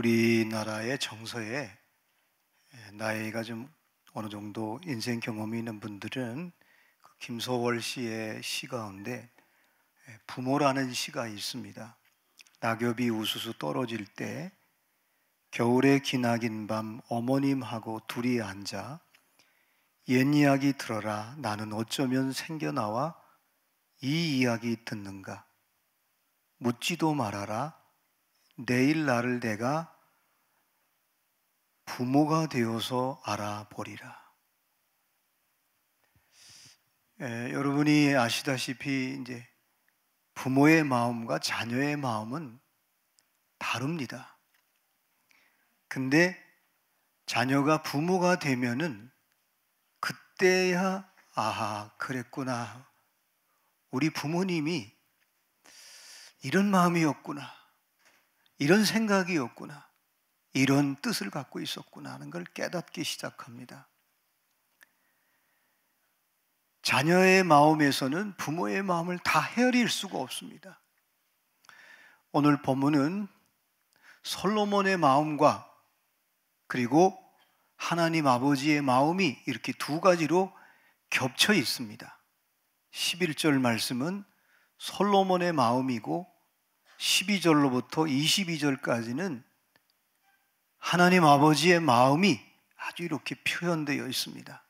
우리나라의 정서에 나이가 좀 어느 정도 인생 경험이 있는 분들은 그 김소월 씨의 시 가운데 부모라는 시가 있습니다. 낙엽이 우수수 떨어질 때 겨울의 기나긴 밤 어머님하고 둘이 앉아 옛 이야기 들어라 나는 어쩌면 생겨나와 이 이야기 듣는가 묻지도 말아라 내일 나를 내가 부모가 되어서 알아보리라. 여러분이 아시다시피 이제 부모의 마음과 자녀의 마음은 다릅니다. 근데 자녀가 부모가 되면은 그때야 아하 그랬구나. 우리 부모님이 이런 마음이었구나. 이런 생각이었구나. 이런 뜻을 갖고 있었구나 하는 걸 깨닫기 시작합니다. 자녀의 마음에서는 부모의 마음을 다 헤아릴 수가 없습니다. 오늘 본문은 솔로몬의 마음과 그리고 하나님 아버지의 마음이 이렇게 두 가지로 겹쳐 있습니다. 11절 말씀은 솔로몬의 마음이고 12절로부터 22절까지는 하나님 아버지의 마음이 아주 이렇게 표현되어 있습니다.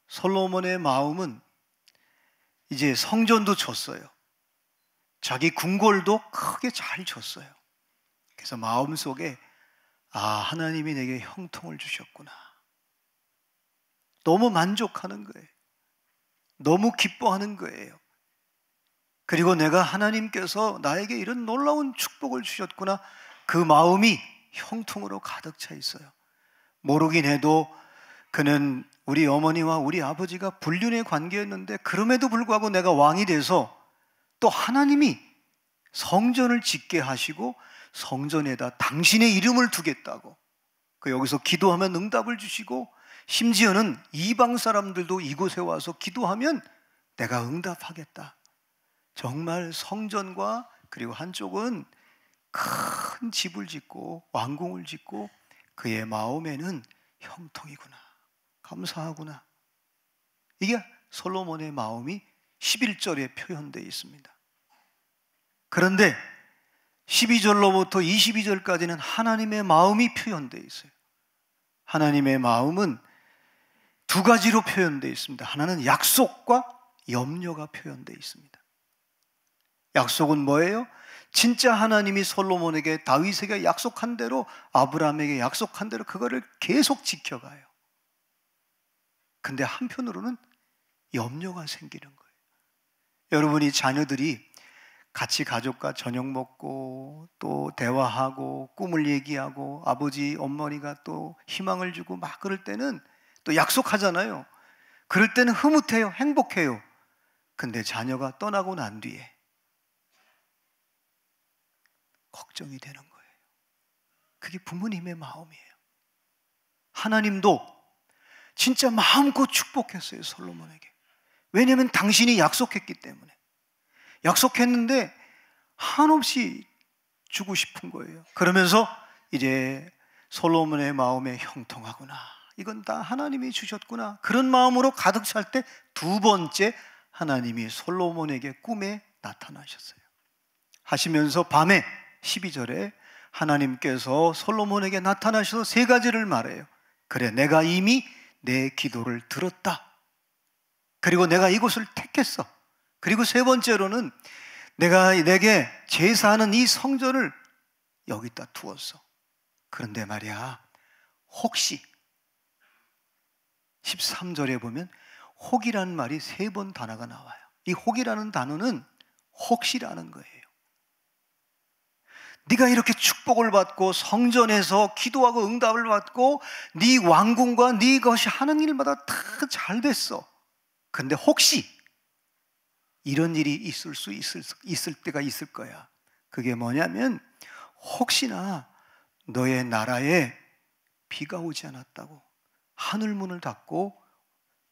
솔로몬의 마음은 이제 성전도 졌어요. 자기 궁궐도 크게 잘 졌어요. 그래서 마음속에 하나님이 내게 형통을 주셨구나. 너무 만족하는 거예요. 너무 기뻐하는 거예요. 그리고 내가 하나님께서 나에게 이런 놀라운 축복을 주셨구나. 그 마음이 형통으로 가득 차 있어요. 모르긴 해도 그는 우리 어머니와 우리 아버지가 불륜의 관계였는데 그럼에도 불구하고 내가 왕이 돼서 또 하나님이 성전을 짓게 하시고 성전에다 당신의 이름을 두겠다고 여기서 기도하면 응답을 주시고 심지어는 이방 사람들도 이곳에 와서 기도하면 내가 응답하겠다. 정말 성전과 그리고 한쪽은 큰 집을 짓고 왕궁을 짓고 그의 마음에는 형통이구나. 감사하구나. 이게 솔로몬의 마음이 11절에 표현되어 있습니다. 그런데 12절로부터 22절까지는 하나님의 마음이 표현되어 있어요. 하나님의 마음은 두 가지로 표현되어 있습니다. 하나는 약속과 염려가 표현되어 있습니다. 약속은 뭐예요? 진짜 하나님이 솔로몬에게 다윗에게 약속한 대로 아브라함에게 약속한 대로 그거를 계속 지켜가요. 근데 한편으로는 염려가 생기는 거예요. 여러분이 자녀들이 같이 가족과 저녁 먹고 또 대화하고 꿈을 얘기하고 아버지 어머니가 또 희망을 주고 막 그럴 때는 또 약속하잖아요. 그럴 때는 흐뭇해요. 행복해요. 근데 자녀가 떠나고 난 뒤에 걱정이 되는 거예요. 그게 부모님의 마음이에요. 하나님도 진짜 마음껏 축복했어요. 솔로몬에게. 왜냐하면 당신이 약속했기 때문에. 약속했는데 한없이 주고 싶은 거예요. 그러면서 이제 솔로몬의 마음에 형통하구나. 이건 다 하나님이 주셨구나. 그런 마음으로 가득 찰 때 두 번째 하나님이 솔로몬에게 꿈에 나타나셨어요. 하시면서 밤에 12절에 하나님께서 솔로몬에게 나타나셔서 세 가지를 말해요. 그래, 내가 이미 내 기도를 들었다. 그리고 내가 이곳을 택했어. 그리고 세 번째로는 내가 내게 제사하는 이 성전을 여기다 두었어. 그런데 말이야, 혹시 13절에 보면 혹이라는 말이 세 번 단어가 나와요. 이 혹이라는 단어는 혹시라는 거예요. 네가 이렇게 축복을 받고 성전에서 기도하고 응답을 받고 네 왕궁과 네 것이 하는 일마다 다 잘 됐어. 근데 혹시 이런 일이 있을 때가 있을 거야. 그게 뭐냐면 혹시나 너의 나라에 비가 오지 않았다고 하늘 문을 닫고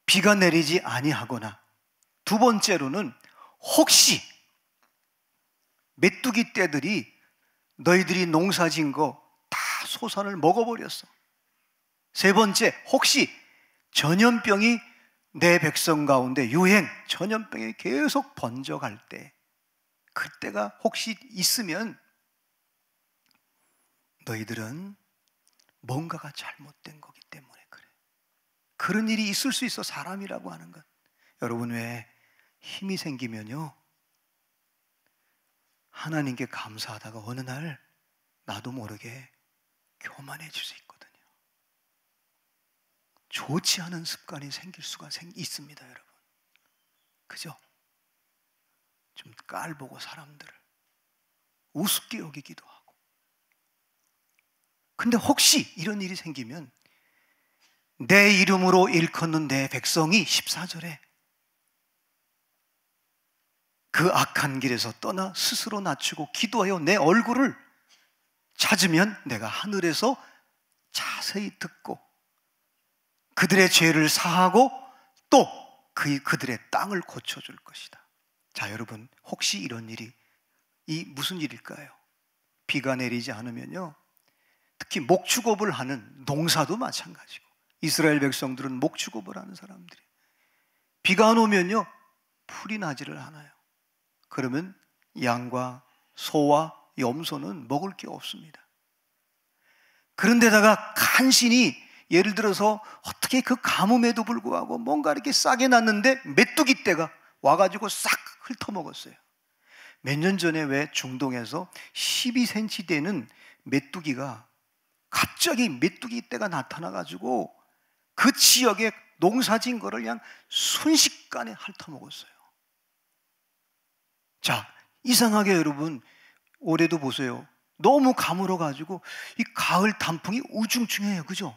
비가 내리지 아니하거나 두 번째로는 혹시 메뚜기 떼들이 너희들이 농사진 거 다 소산을 먹어버렸어. 세 번째, 혹시 전염병이 내 백성 가운데 전염병이 계속 번져갈 때, 그때가 혹시 있으면 너희들은 뭔가가 잘못된 거기 때문에 그래. 그런 일이 있을 수 있어. 사람이라고 하는 건. 여러분, 왜 힘이 생기면요, 하나님께 감사하다가 어느 날 나도 모르게 교만해질 수 있거든요. 좋지 않은 습관이 생길 수가 있습니다, 여러분. 그죠? 좀 깔보고 사람들을 우습게 여기기도 하고. 근데 혹시 이런 일이 생기면 내 이름으로 일컫는 내 백성이 14절에 그 악한 길에서 떠나 스스로 낮추고 기도하여 내 얼굴을 찾으면 내가 하늘에서 자세히 듣고 그들의 죄를 사하고 또 그들의 땅을 고쳐줄 것이다. 자, 여러분, 혹시 이런 일이 무슨 일일까요? 비가 내리지 않으면요, 특히 목축업을 하는 농사도 마찬가지고, 이스라엘 백성들은 목축업을 하는 사람들이 비가 안 오면요 풀이 나지를 않아요. 그러면 양과 소와 염소는 먹을 게 없습니다. 그런데다가 간신히, 예를 들어서 어떻게 그 가뭄에도 불구하고 뭔가 이렇게 싸게 났는데 메뚜기 떼가 와가지고 싹 훑어먹었어요. 몇 년 전에 왜 중동에서 12cm 되는 메뚜기가 갑자기 메뚜기 떼가 나타나가지고 그 지역에 농사진 거를 그냥 순식간에 핥아먹었어요. 자, 이상하게 여러분, 올해도 보세요. 너무 가물어가지고 이 가을 단풍이 우중충해요. 그죠?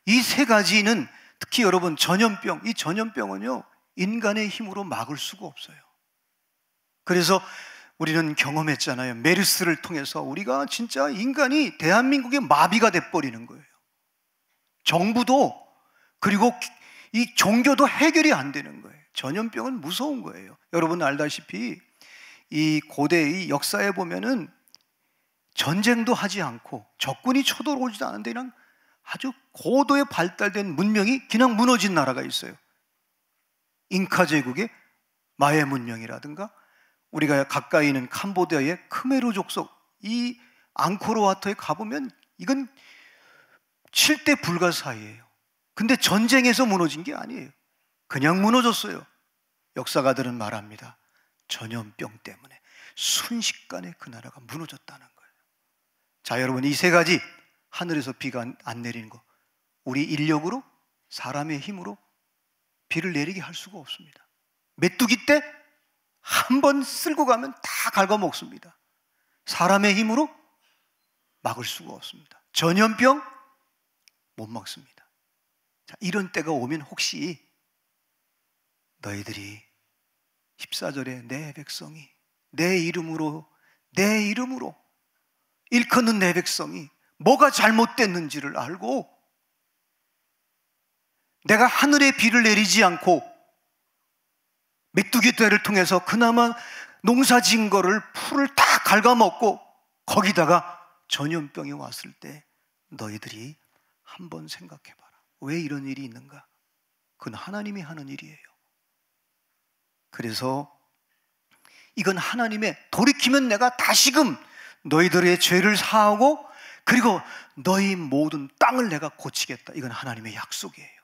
이 세 가지는 특히 여러분, 이 전염병은요 인간의 힘으로 막을 수가 없어요. 그래서 우리는 경험했잖아요. 메르스를 통해서 우리가 진짜 인간이 대한민국의 마비가 돼버리는 거예요. 정부도, 그리고 이 종교도 해결이 안 되는 거예요. 전염병은 무서운 거예요. 여러분 알다시피 이 고대의 역사에 보면은 전쟁도 하지 않고 적군이 쳐들어오지도 않은데 그냥 아주 고도에 발달된 문명이 그냥 무너진 나라가 있어요. 잉카 제국의 마야 문명이라든가, 우리가 가까이 있는 캄보디아의 크메르 족속, 이 앙코르와트에 가보면 이건 7대 불가사의예요. 근데 전쟁에서 무너진 게 아니에요. 그냥 무너졌어요. 역사가들은 말합니다. 전염병 때문에 순식간에 그 나라가 무너졌다는 거예요. 자, 여러분, 이 세 가지, 하늘에서 비가 안 내리는 거, 우리 인력으로, 사람의 힘으로 비를 내리게 할 수가 없습니다. 메뚜기 때 한 번 쓸고 가면 다 갉아먹습니다. 사람의 힘으로 막을 수가 없습니다. 전염병 못 막습니다. 자, 이런 때가 오면 혹시 너희들이 14절에 내 백성이 내 이름으로 일컫는 내 백성이 뭐가 잘못됐는지를 알고 내가 하늘에 비를 내리지 않고 메뚜기 떼를 통해서 그나마 농사 지은 거를 풀을 다 갉아먹고 거기다가 전염병이 왔을 때 너희들이 한번 생각해봐라. 왜 이런 일이 있는가? 그건 하나님이 하는 일이에요. 그래서 이건 하나님의, 돌이키면 내가 다시금 너희들의 죄를 사하고 그리고 너희 모든 땅을 내가 고치겠다. 이건 하나님의 약속이에요.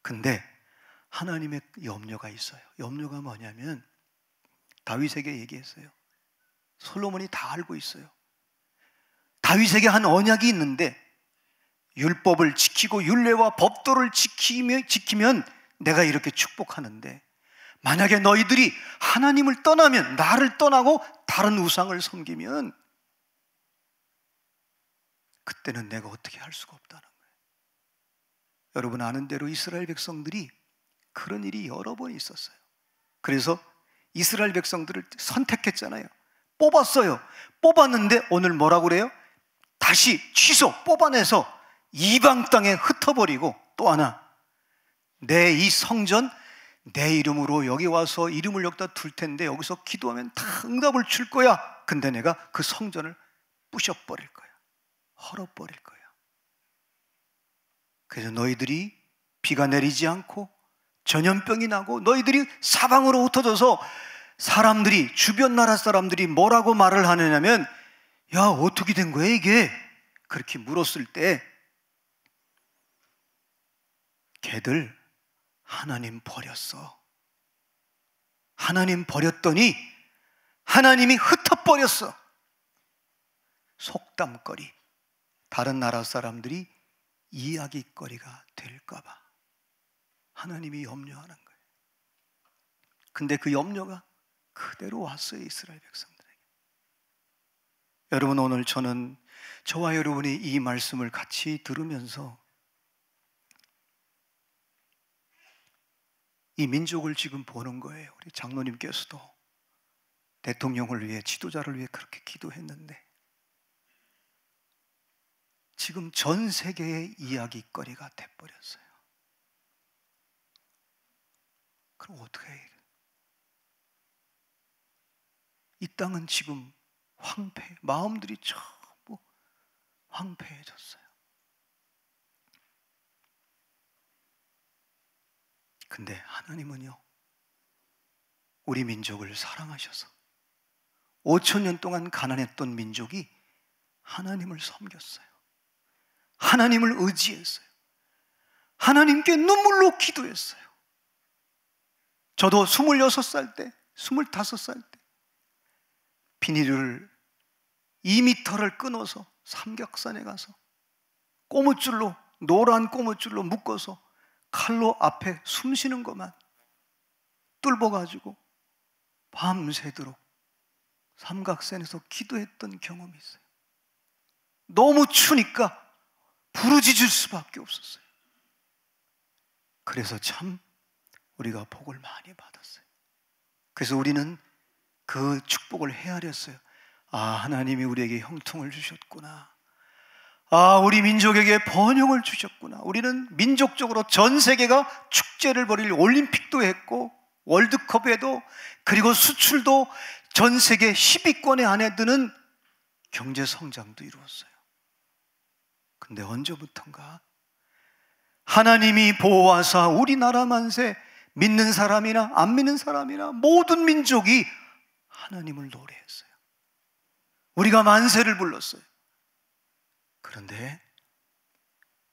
근데 하나님의 염려가 있어요. 염려가 뭐냐면 다윗에게 얘기했어요. 솔로몬이 다 알고 있어요. 다윗에게 한 언약이 있는데 율법을 지키고 율례와 법도를 지키면 내가 이렇게 축복하는데, 만약에 너희들이 하나님을 떠나면, 나를 떠나고 다른 우상을 섬기면 그때는 내가 어떻게 할 수가 없다는 거예요. 여러분 아는 대로 이스라엘 백성들이 그런 일이 여러 번 있었어요. 그래서 이스라엘 백성들을 선택했잖아요. 뽑았어요. 뽑았는데 오늘 뭐라고 그래요? 다시 취소, 뽑아내서 이방 땅에 흩어버리고, 또 하나, 내 이 성전 내 이름으로 여기 와서 이름을 여기다 둘 텐데 여기서 기도하면 다 응답을 줄 거야. 근데 내가 그 성전을 부셔버릴 거야. 헐어버릴 거야. 그래서 너희들이 비가 내리지 않고 전염병이 나고 너희들이 사방으로 흩어져서 사람들이, 주변 나라 사람들이 뭐라고 말을 하느냐면, 야, 어떻게 된 거야 이게? 그렇게 물었을 때 걔들 하나님 버렸어. 하나님 버렸더니 하나님이 흩어버렸어. 속담거리, 다른 나라 사람들이 이야기거리가 될까봐 하나님이 염려하는 거예요. 근데 그 염려가 그대로 왔어요, 이스라엘 백성들에게. 여러분, 오늘 저는 저와 여러분이 이 말씀을 같이 들으면서 이 민족을 지금 보는 거예요. 우리 장로님께서도 대통령을 위해, 지도자를 위해 그렇게 기도했는데 지금 전 세계의 이야기거리가 돼버렸어요. 그럼 어떻게 해요? 이 땅은 지금 마음들이 전부 황폐해졌어요. 근데 하나님은요, 우리 민족을 사랑하셔서 5,000년 동안 가난했던 민족이 하나님을 섬겼어요. 하나님을 의지했어요. 하나님께 눈물로 기도했어요. 저도 26살 때, 25살 때 비닐을 2m를 끊어서 삼각산에 가서 고무줄로, 노란 고무줄로 묶어서 칼로 앞에 숨 쉬는 것만 뚫어가지고 밤새도록 삼각산에서 기도했던 경험이 있어요. 너무 추우니까 부르짖을 수밖에 없었어요. 그래서 참 우리가 복을 많이 받았어요. 그래서 우리는 그 축복을 헤아렸어요. 아, 하나님이 우리에게 형통을 주셨구나. 아, 우리 민족에게 번영을 주셨구나. 우리는 민족적으로 전 세계가 축제를 벌일 올림픽도 했고 월드컵에도, 그리고 수출도 전 세계 10위권에 안에 드는 경제 성장도 이루었어요. 근데 언제부턴가 하나님이 보호하사 우리나라 만세, 믿는 사람이나 안 믿는 사람이나 모든 민족이 하나님을 노래했어요. 우리가 만세를 불렀어요. 그런데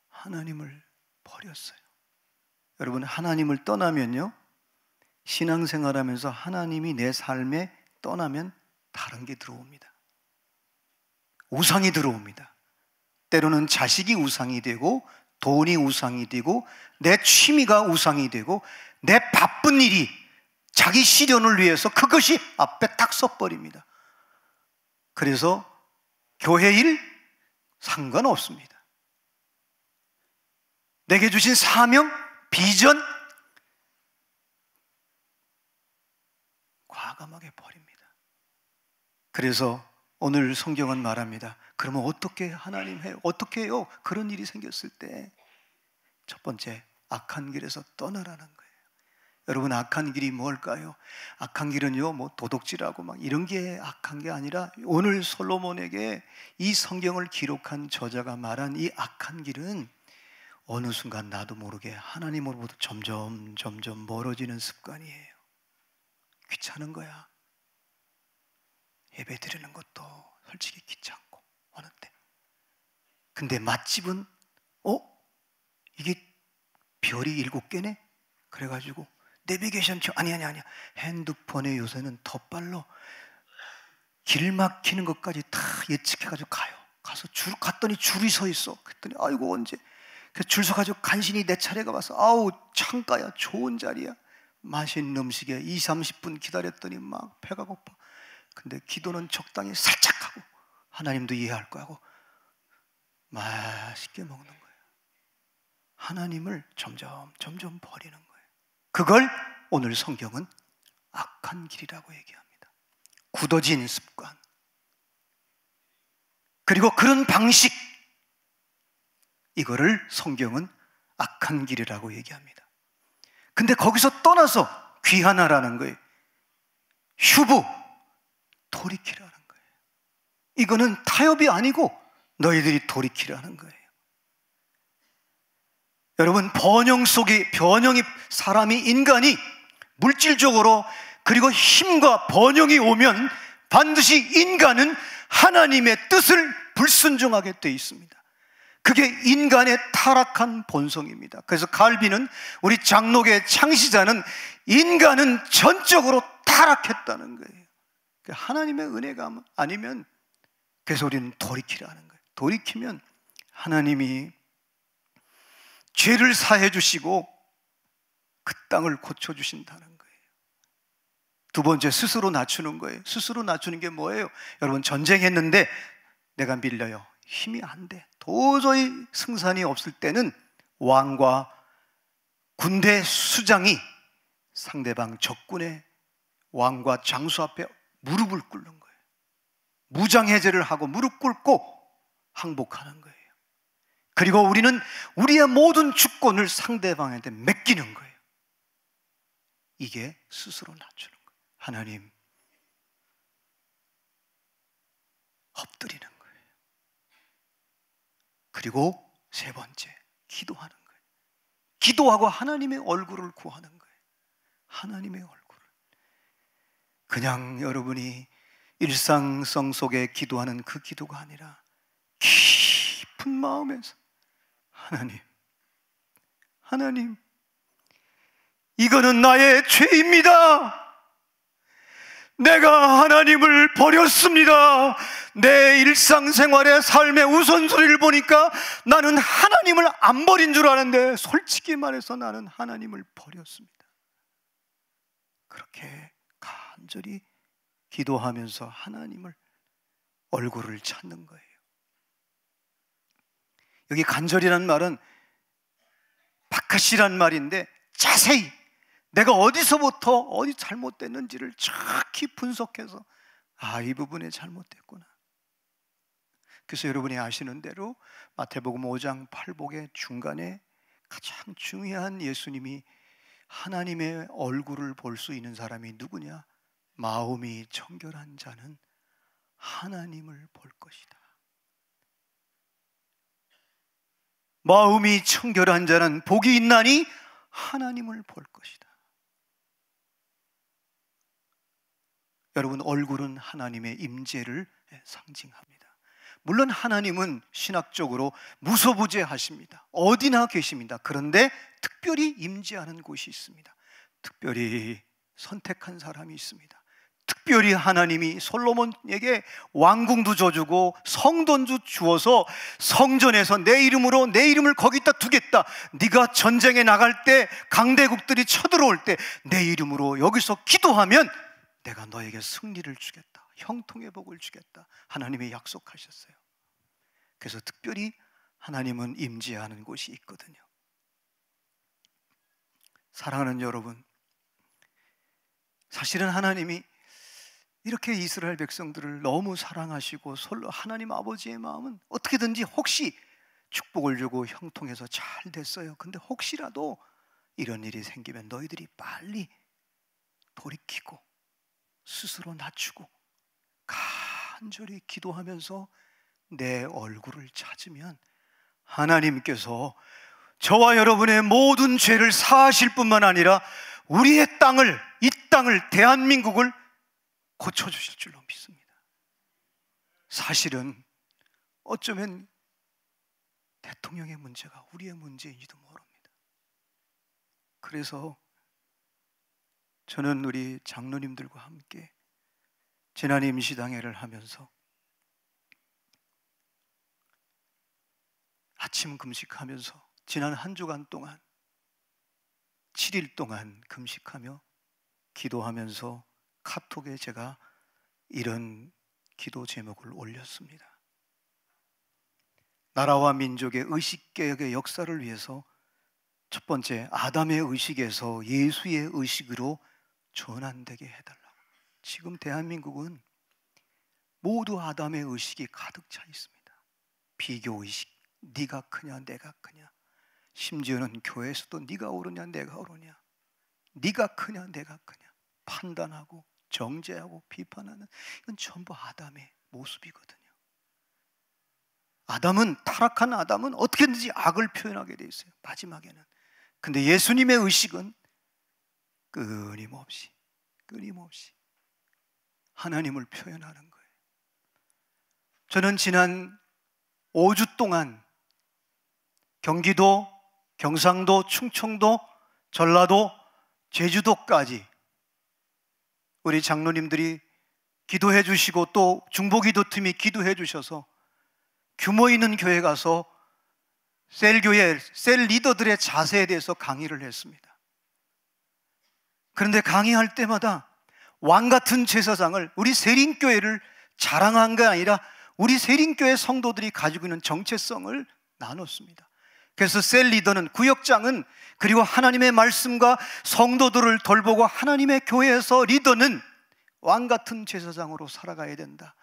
하나님을 버렸어요. 여러분, 하나님을 떠나면요, 신앙생활하면서 하나님이 내 삶에 떠나면 다른 게 들어옵니다. 우상이 들어옵니다. 때로는 자식이 우상이 되고, 돈이 우상이 되고, 내 취미가 우상이 되고, 내 바쁜 일이 자기 실현을 위해서 그것이 앞에 딱 서버립니다. 그래서 교회 일 상관없습니다. 내게 주신 사명, 비전 과감하게 버립니다. 그래서 오늘 성경은 말합니다. 그러면 어떻게 하나님 해요? 어떻게 해요? 그런 일이 생겼을 때 첫 번째, 악한 길에서 떠나라는 거예요. 여러분, 악한 길이 뭘까요? 악한 길은요, 뭐 도둑질하고 막 이런 게 악한 게 아니라, 오늘 솔로몬에게 이 성경을 기록한 저자가 말한 이 악한 길은 어느 순간 나도 모르게 하나님으로부터 점점 멀어지는 습관이에요. 귀찮은 거야. 예배 드리는 것도 솔직히 귀찮고 하는데, 근데 맛집은 이게 별이 7개네? 그래가지고 내비게이션 아니야. 핸드폰에 요새는 더 빨라. 길 막히는 것까지 다 예측해가지고 가요. 가서 갔더니 줄이 서 있어. 그랬더니 아이고 언제? 그래서 줄 서가지고 간신히 내 차례가 와서 아우 창가야, 좋은 자리야, 맛있는 음식에 20-30분 기다렸더니 막 배가 고파. 근데 기도는 적당히 살짝 하고 하나님도 이해할 거야 하고 맛있게 먹는 거예요. 하나님을 점점 버리는 거예요. 그걸 오늘 성경은 악한 길이라고 얘기합니다. 굳어진 습관, 그리고 그런 방식, 이거를 성경은 악한 길이라고 얘기합니다. 근데 거기서 떠나서 귀환하라는 거예요. 휴부, 돌이키라는 거예요. 이거는 타협이 아니고 너희들이 돌이키라는 거예요. 여러분, 번영이 사람이 인간이 물질적으로 그리고 힘과 번영이 오면 반드시 인간은 하나님의 뜻을 불순종하게 되어 있습니다. 그게 인간의 타락한 본성입니다. 그래서 칼빈은, 우리 장로교의 창시자는, 인간은 전적으로 타락했다는 거예요. 하나님의 은혜가 아니면, 그래서 우리는 돌이키라는 거예요. 돌이키면 하나님이 죄를 사해 주시고 그 땅을 고쳐주신다는 거예요. 두 번째, 스스로 낮추는 거예요. 스스로 낮추는 게 뭐예요? 여러분, 전쟁했는데 내가 밀려요. 힘이 안 돼. 도저히 승산이 없을 때는 왕과 군대 수장이 상대방 적군의 왕과 장수 앞에 무릎을 꿇는 거예요. 무장해제를 하고 무릎 꿇고 항복하는 거예요. 그리고 우리는 우리의 모든 주권을 상대방한테 맡기는 거예요. 이게 스스로 낮추는 거예요. 하나님, 엎드리는 거예요. 그리고 세 번째, 기도하는 거예요. 기도하고 하나님의 얼굴을 구하는 거예요. 하나님의 얼굴을. 그냥 여러분이 일상성 속에 기도하는 그 기도가 아니라 깊은 마음에서 하나님, 이거는 나의 죄입니다. 내가 하나님을 버렸습니다. 내 일상생활의 삶의 우선순위를 보니까 나는 하나님을 안 버린 줄 아는데 솔직히 말해서 나는 하나님을 버렸습니다. 그렇게 간절히 기도하면서 하나님을 얼굴을 찾는 거예요. 여기 간절이라는 말은 바카시란 말인데, 자세히 내가 어디서부터 어디 잘못됐는지를 정확히 분석해서, 이 부분에 잘못됐구나. 그래서 여러분이 아시는 대로 마태복음 5장 8복의 중간에 가장 중요한, 예수님이 하나님의 얼굴을 볼 수 있는 사람이 누구냐? 마음이 청결한 자는 하나님을 볼 것이다. 마음이 청결한 자는 복이 있나니 하나님을 볼 것이다. 여러분, 얼굴은 하나님의 임재를 상징합니다. 물론 하나님은 신학적으로 무소부재하십니다. 어디나 계십니다. 그런데 특별히 임재하는 곳이 있습니다. 특별히 선택한 사람이 있습니다. 특별히 하나님이 솔로몬에게 왕궁도 줘주고 성전도 주어서 성전에서 내 이름을 거기다 두겠다. 네가 전쟁에 나갈 때, 강대국들이 쳐들어올 때 내 이름으로 여기서 기도하면 내가 너에게 승리를 주겠다. 형통의 복을 주겠다. 하나님이 약속하셨어요. 그래서 특별히 하나님은 임재하는 곳이 있거든요. 사랑하는 여러분, 사실은 하나님이 이렇게 이스라엘 백성들을 너무 사랑하시고, 하나님 아버지의 마음은 어떻게든지 혹시 축복을 주고 형통해서 잘 됐어요. 근데 혹시라도 이런 일이 생기면 너희들이 빨리 돌이키고 스스로 낮추고 간절히 기도하면서 내 얼굴을 찾으면 하나님께서 저와 여러분의 모든 죄를 사하실 뿐만 아니라 우리의 땅을, 이 땅을, 대한민국을 고쳐주실 줄로 믿습니다. 사실은 어쩌면 대통령의 문제가 우리의 문제인지도 모릅니다. 그래서 저는 우리 장로님들과 함께 재난 임시당회를 하면서 아침 금식하면서 지난 한 주간 동안 7일 동안 금식하며 기도하면서 카톡에 제가 이런 기도 제목을 올렸습니다. 나라와 민족의 의식개혁의 역사를 위해서 첫 번째, 아담의 의식에서 예수의 의식으로 전환되게 해달라. 지금 대한민국은 모두 아담의 의식이 가득 차 있습니다. 비교의식, 네가 크냐 내가 크냐, 심지어는 교회에서도 네가 옳으냐 내가 옳으냐, 네가 크냐 내가 크냐 판단하고 정죄하고 비판하는, 이건 전부 아담의 모습이거든요. 아담은, 타락한 아담은 어떻게든지 악을 표현하게 돼 있어요, 마지막에는. 근데 예수님의 의식은 끊임없이 하나님을 표현하는 거예요. 저는 지난 5주 동안 경기도, 경상도, 충청도, 전라도, 제주도까지 우리 장로님들이 기도해 주시고 또 중보기도팀이 기도해 주셔서 규모 있는 교회 가서 셀교회, 셀 리더들의 자세에 대해서 강의를 했습니다. 그런데 강의할 때마다 왕같은 제사장을, 우리 세린교회를 자랑한 게 아니라 우리 세린교회 성도들이 가지고 있는 정체성을 나눴습니다. 그래서 셀 리더는, 구역장은, 그리고 하나님의 말씀과 성도들을 돌보고 하나님의 교회에서 리더는 왕같은 제사장으로 살아가야 된다.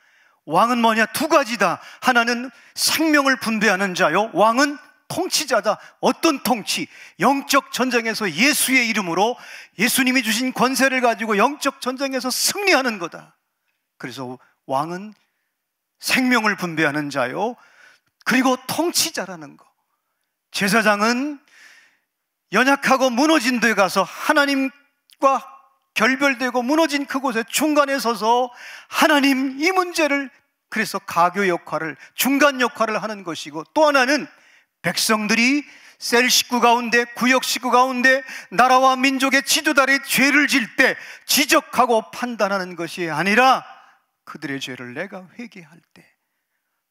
왕은 뭐냐? 두 가지다. 하나는 생명을 분배하는 자요, 왕은 통치자다. 어떤 통치? 영적 전쟁에서 예수의 이름으로, 예수님이 주신 권세를 가지고 영적 전쟁에서 승리하는 거다. 그래서 왕은 생명을 분배하는 자요, 그리고 통치자라는 거. 제사장은 연약하고 무너진 데 가서 하나님과 결별되고 무너진 그곳에 중간에 서서 하나님, 이 문제를, 그래서 가교 역할을, 중간 역할을 하는 것이고, 또 하나는 백성들이 셀 식구 가운데, 구역 식구 가운데 나라와 민족의 지도자들이 죄를 질 때 지적하고 판단하는 것이 아니라 그들의 죄를 내가 회개할 때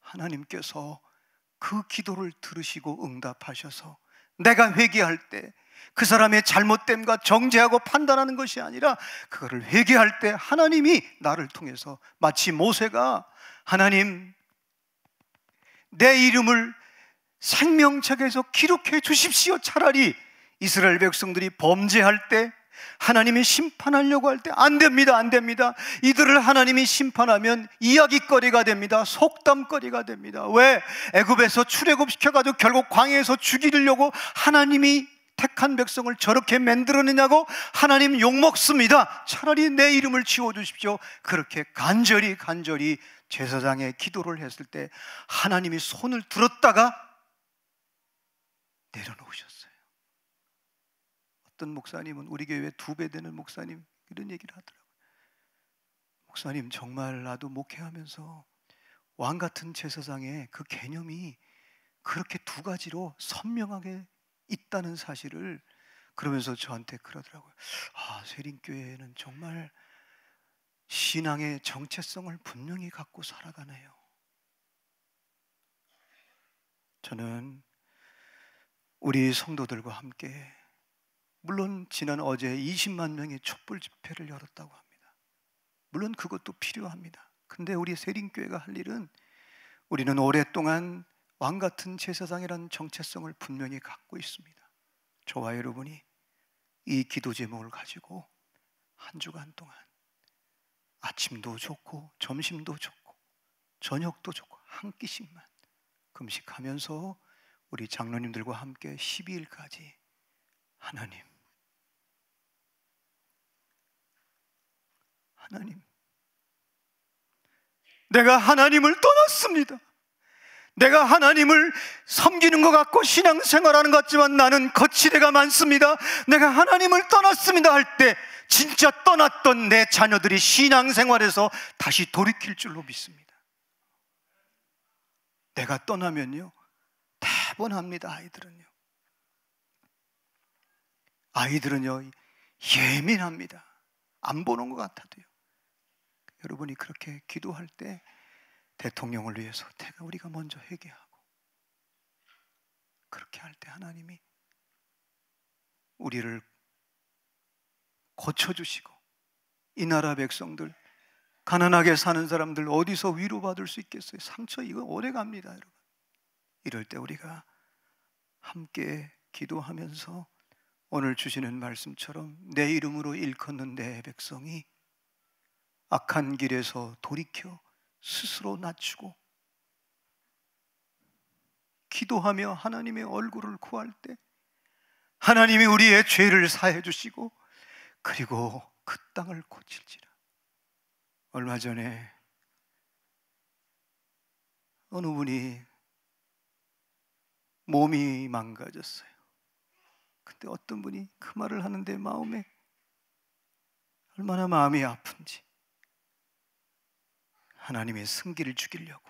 하나님께서 그 기도를 들으시고 응답하셔서 내가 회개할 때 그 사람의 잘못됨과 정죄하고 판단하는 것이 아니라 그거를 회개할 때 하나님이 나를 통해서, 마치 모세가 하나님, 내 이름을 생명책에서 기록해 주십시오. 차라리 이스라엘 백성들이 범죄할 때, 하나님이 심판하려고 할 때 안 됩니다, 안 됩니다. 이들을 하나님이 심판하면 이야기거리가 됩니다. 속담거리가 됩니다. 왜? 애굽에서 출애굽시켜가지고 결국 광야에서 죽이려고 하나님이 택한 백성을 저렇게 만들어내냐고 하나님 욕먹습니다. 차라리 내 이름을 지워주십시오. 그렇게 간절히 제사장의 기도를 했을 때 하나님이 손을 들었다가 내려놓으셨어요. 어떤 목사님은, 우리 교회 2배 되는 목사님, 이런 얘기를 하더라고요. 목사님, 정말 나도 목회하면서 왕같은 제사장의 그 개념이 그렇게 2가지로 선명하게 있다는 사실을, 그러면서 저한테 그러더라고요. 아, 세린교회는 정말 신앙의 정체성을 분명히 갖고 살아가네요. 저는 우리 성도들과 함께, 물론 지난 어제 20만 명의 촛불 집회를 열었다고 합니다. 물론 그것도 필요합니다. 근데 우리 세린교회가 할 일은, 우리는 오랫동안 왕같은 제사장이라는 정체성을 분명히 갖고 있습니다. 저와 여러분이 이 기도 제목을 가지고 한 주간 동안 아침도 좋고 점심도 좋고 저녁도 좋고 한 끼씩만 금식하면서 우리 장로님들과 함께 12일까지 하나님, 내가 하나님을 떠났습니다. 내가 하나님을 섬기는 것 같고 신앙생활하는 것 같지만 나는 거치대가 많습니다. 내가 하나님을 떠났습니다 할 때 진짜 떠났던 내 자녀들이 신앙생활에서 다시 돌이킬 줄로 믿습니다. 내가 떠나면요, 타분합니다. 아이들은요 예민합니다. 안 보는 것 같아도요. 여러분이 그렇게 기도할 때 대통령을 위해서 우리가 먼저 회개하고, 그렇게 할 때 하나님이 우리를 고쳐주시고, 이 나라 백성들, 가난하게 사는 사람들 어디서 위로받을 수 있겠어요? 상처 이거 오래 갑니다, 여러분. 이럴 때 우리가 함께 기도하면서 오늘 주시는 말씀처럼 내 이름으로 일컫는 내 백성이 악한 길에서 돌이켜 스스로 낮추고 기도하며 하나님의 얼굴을 구할 때 하나님이 우리의 죄를 사해 주시고 그리고 그 땅을 고칠지라. 얼마 전에 어느 분이 몸이 망가졌어요. 근데 어떤 분이 그 말을 하는데 마음에 얼마나 마음이 아픈지, 하나님의 승기를 죽이려고,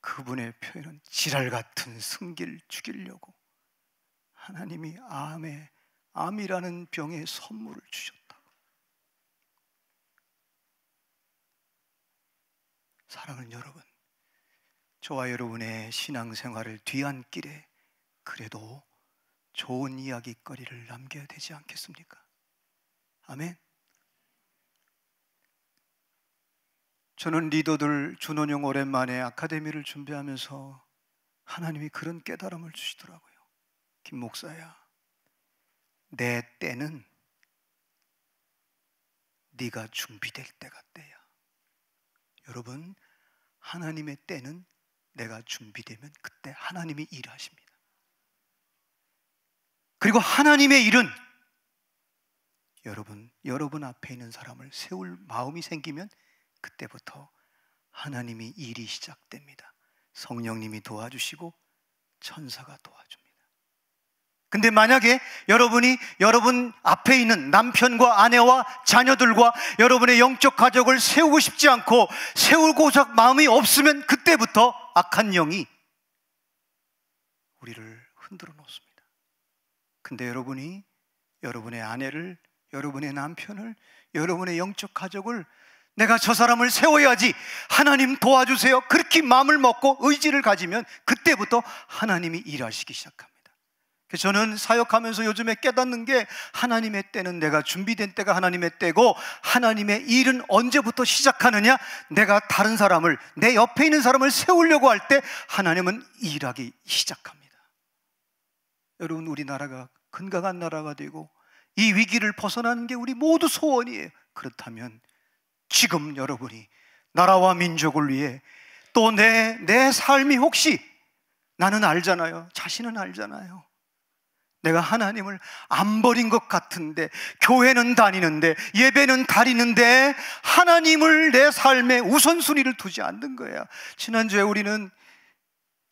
그분의 표현은 지랄 같은 승기를 죽이려고 하나님이 암이라는 병의 선물을 주셨다고. 사랑하는 여러분, 저와 여러분의 신앙생활을 뒤안길에 그래도 좋은 이야기거리를 남겨야 되지 않겠습니까? 아멘. 저는 리더들 준원영 오랜만에 아카데미를 준비하면서 하나님이 그런 깨달음을 주시더라고요. 김 목사야, 내 때는 네가 준비될 때가 때야. 여러분, 하나님의 때는 내가 준비되면 그때 하나님이 일하십니다. 그리고 하나님의 일은 여러분 앞에 있는 사람을 세울 마음이 생기면 그때부터 하나님이 일이 시작됩니다. 성령님이 도와주시고 천사가 도와줍니다. 근데 만약에 여러분 앞에 있는 남편과 아내와 자녀들과 여러분의 영적 가족을 세우고 싶지 않고 세우고자 마음이 없으면 그때부터 악한 영이 우리를 흔들어 놓습니다. 근데 여러분의 아내를, 여러분의 남편을, 여러분의 영적 가족을 내가 저 사람을 세워야지, 하나님 도와주세요, 그렇게 마음을 먹고 의지를 가지면 그때부터 하나님이 일하시기 시작합니다. 그래서 저는 사역하면서 요즘에 깨닫는 게, 하나님의 때는 내가 준비된 때가 하나님의 때고, 하나님의 일은 언제부터 시작하느냐, 내가 다른 사람을, 내 옆에 있는 사람을 세우려고 할 때 하나님은 일하기 시작합니다. 여러분, 우리나라가 건강한 나라가 되고 이 위기를 벗어나는 게 우리 모두 소원이에요. 그렇다면 지금 여러분이 나라와 민족을 위해 또 내 삶이, 혹시 나는 알잖아요, 자신은 알잖아요, 내가 하나님을 안 버린 것 같은데, 교회는 다니는데, 예배는 드리는데 하나님을 내 삶의 우선순위를 두지 않는 거야. 지난주에 우리는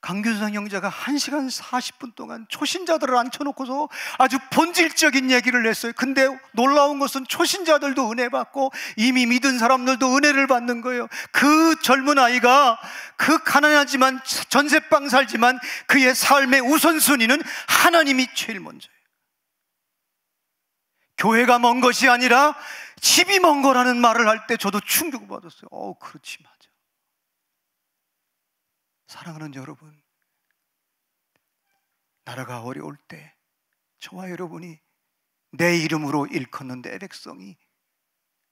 강균성 형제가 1시간 40분 동안 초신자들을 앉혀놓고서 아주 본질적인 얘기를 했어요. 근데 놀라운 것은 초신자들도 은혜 받고 이미 믿은 사람들도 은혜를 받는 거예요. 그 젊은 아이가, 그 가난하지만 전세방 살지만 그의 삶의 우선순위는 하나님이 제일 먼저예요. 교회가 먼 것이 아니라 집이 먼 거라는 말을 할 때 저도 충격을 받았어요. 그렇지, 맞아. 사랑하는 여러분, 나라가 어려울 때 저와 여러분이 내 이름으로 일컫는 내 백성이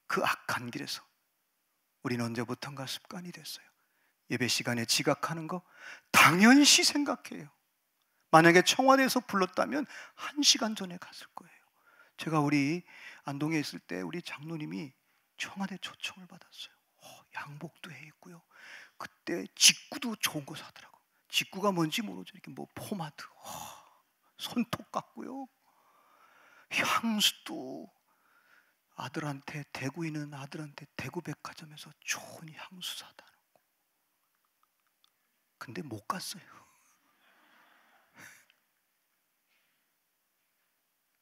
그 악한 길에서, 우리는 언제부턴가 습관이 됐어요. 예배 시간에 지각하는 거 당연시 생각해요. 만약에 청와대에서 불렀다면 1시간 전에 갔을 거예요. 제가 우리 안동에 있을 때 우리 장로님이 청와대 초청을 받았어요. 양복도 해 있고요, 그때 직구도 좋은 거 사더라고. 직구가 뭔지 모르죠. 이렇게 뭐 포마드, 손톱 같고요, 향수도 아들한테, 대구 있는 아들한테 대구 백화점에서 좋은 향수 사다 놓고. 근데 못 갔어요.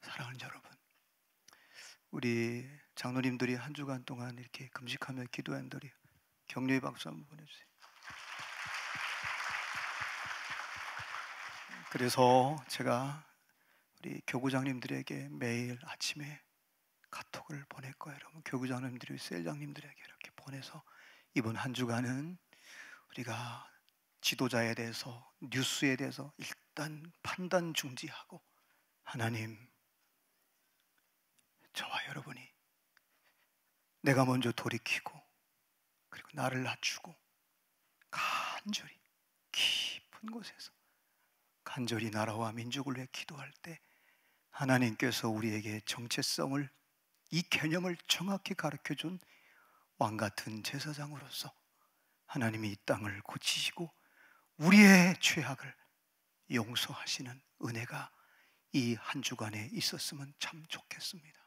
사랑하는 여러분, 우리 장로님들이 한 주간 동안 이렇게 금식하며 기도한 들이 격려의 박수 한번 보내주세요. 그래서 제가 우리 교구장님들에게 매일 아침에 카톡을 보낼 거예요. 여러분, 교구장님들이 셀장님들에게 이렇게 보내서 이번 한 주간은 우리가 지도자에 대해서, 뉴스에 대해서 일단 판단 중지하고, 하나님, 저와 여러분이 내가 먼저 돌이키고, 그리고 나를 낮추고 간절히 깊은 곳에서 간절히 나라와 민족을 위해 기도할 때 하나님께서 우리에게 정체성을, 이 개념을 정확히 가르쳐준 왕같은 제사장으로서 하나님이 이 땅을 고치시고 우리의 죄악을 용서하시는 은혜가 이 한 주간에 있었으면 참 좋겠습니다.